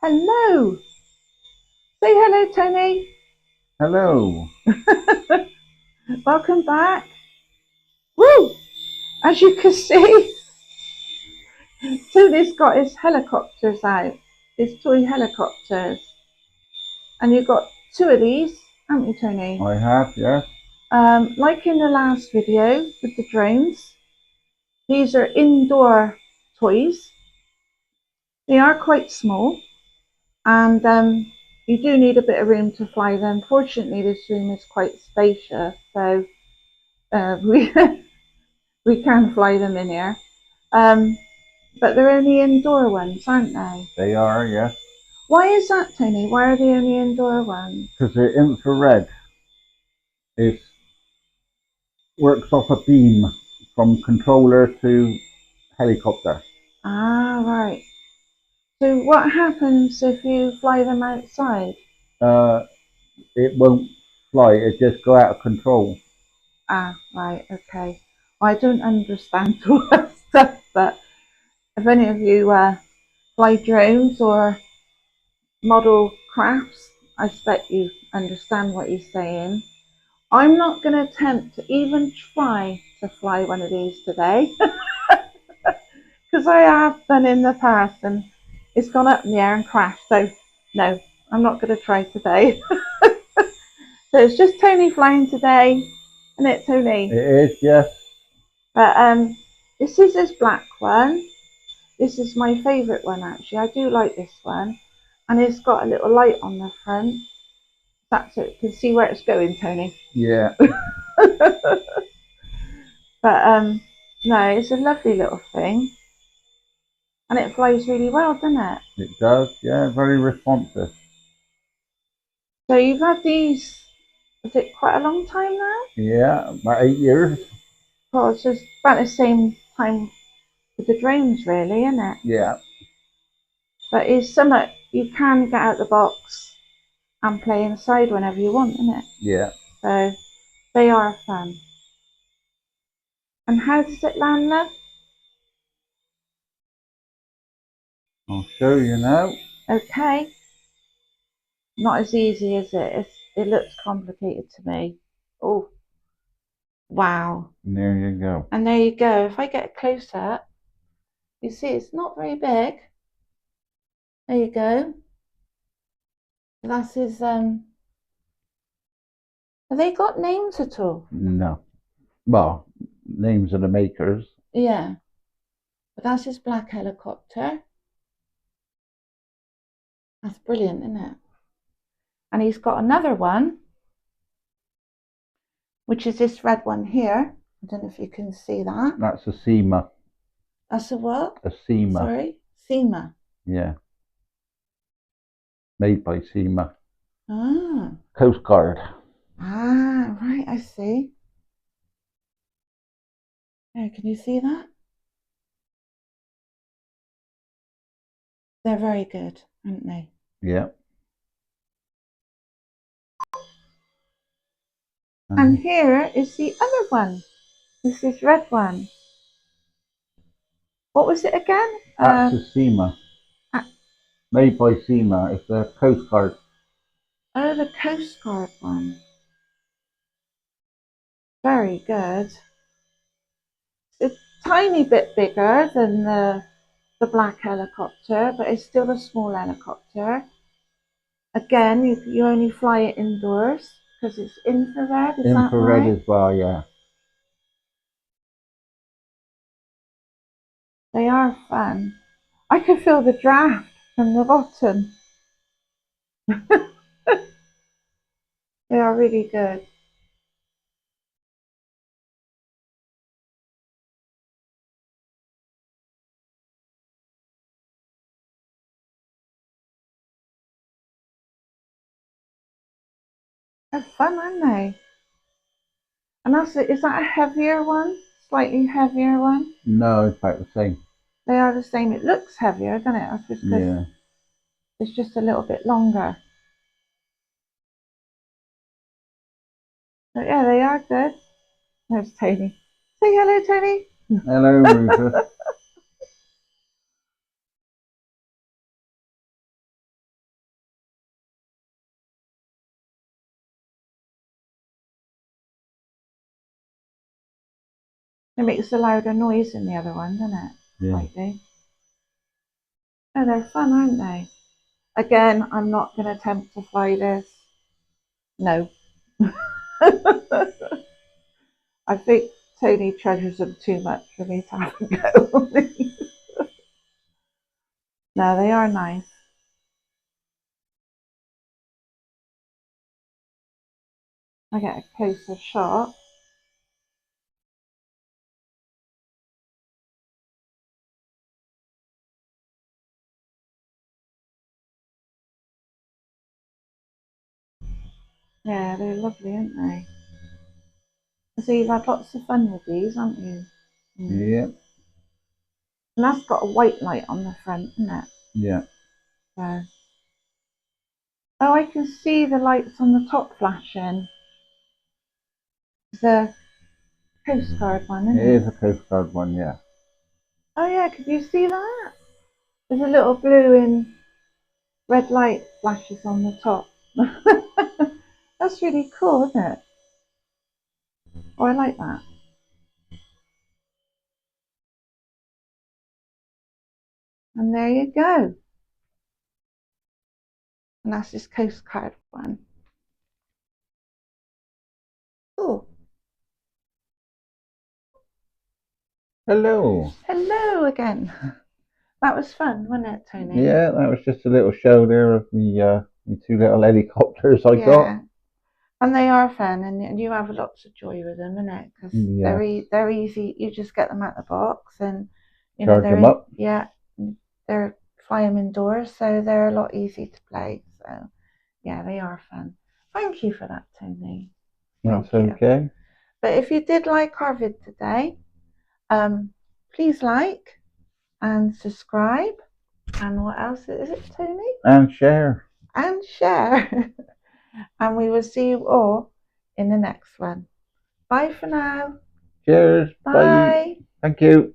Hello. Say hello, Tony. Hello. Welcome back. Woo! As you can see, Tony's got his helicopters out, his toy helicopters. And you've got two of these, haven't you, Tony? I have, yes. Like in the last video with the drones, these are indoor toys. They are quite small, and you do need a bit of room to fly them. Fortunately, this room is quite spacious, so we we can fly them in here. But they're only indoor ones, aren't they? They are, yes. Why is that, Tony? Why are they only indoor ones? Because the infrared works off a beam from controller to helicopter. Ah, right. So what happens if you fly them outside? It won't fly, it just go out of control. Ah, right, okay. I don't understand all that stuff, but if any of you fly drones or model crafts, I expect you understand what he's saying. I'm not going to attempt to even try to fly one of these today because I have done in the past and it's gone up in the air and crashed. So no, I'm not going to try today. So it's just Tony flying today, isn't it, Tony? It is, yes. But this is this black one. This is my favourite one actually. I do like this one, and it's got a little light on the front. That's it. You can see where it's going, Tony. Yeah. But no, it's a lovely little thing, and it flies really well, doesn't it? It does, yeah, very responsive. So you've had these, is it quite a long time now? Yeah, about 8 years. Well, it's just about the same time with the drones, really, isn't it? Yeah. But it's something you can get out the box and play inside whenever you want, isn't it? Yeah. So they are fun. And how does it land, love? I'll show you now. Okay. Not as easy as it looks complicated to me. Oh, wow. And there you go. And there you go. If I get close up, you see it's not very big. There you go. That's his, have they got names at all? No. Well, names of the makers. Yeah. But that's his black helicopter. That's brilliant, isn't it? And he's got another one, which is this red one here. I don't know if you can see that. That's a SEMA. That's a what? A SEMA. Sorry? SEMA. Yeah. Made by SEMA. Ah. Coast Guard. Ah, right, I see. Oh, can you see that? They're very good, aren't they? Yeah. And here is the other one. This is red one. What was it again? That's a SEMA. Made by SEMA. It's a Coast Guard. Oh, the Coast Guard one. Very good. It's a tiny bit bigger than the black helicopter, but it's still a small helicopter. Again, you only fly it indoors because it's infrared, is that Infrared right? as well, yeah. They are fun. I can feel the draft from the bottom. They are really good. They're fun, aren't they? And that's it. Is that a heavier one? Slightly heavier one? No, it's about the same. They are the same. It looks heavier, doesn't it? That's just because Yeah. it's just a little bit longer. But yeah, they are good. There's Tony. Say hello, Tony. Hello, Rufus. It makes a louder noise than the other one, doesn't it? Yeah. Slightly. Oh, they're fun, aren't they? Again, I'm not going to attempt to fly this. No. I think Tony treasures them too much for me to have a go. No, they are nice. I get a closer shot. Yeah, they're lovely, aren't they? So you've had lots of fun with these, haven't you? Yeah. And that's got a white light on the front, isn't it? Yeah. So. Oh, I can see the lights on the top flashing. The Coast Guard one, isn't it? It is a Coast Guard one, yeah. Oh yeah, could you see that? There's a little blue and red light flashes on the top. That's really cool, isn't it? Oh, I like that. And there you go. And that's this Coast Guard one. Oh, Hello. hello again. That was fun, wasn't it, Tony? Yeah, that was just a little show there of the two little helicopters I got. And they are fun, and you have lots of joy with them, innit? Because they're easy. You just get them out of the box, and charge them up. Yeah, they're fly them indoors, so they're a lot easy to play. So yeah, they are fun. Thank you for that, Tony. That's okay. But if you did like our vid today, please like and subscribe. And what else is it, Tony? And share. And share. And we will see you all in the next one. Bye for now. Cheers. Bye. Thank you.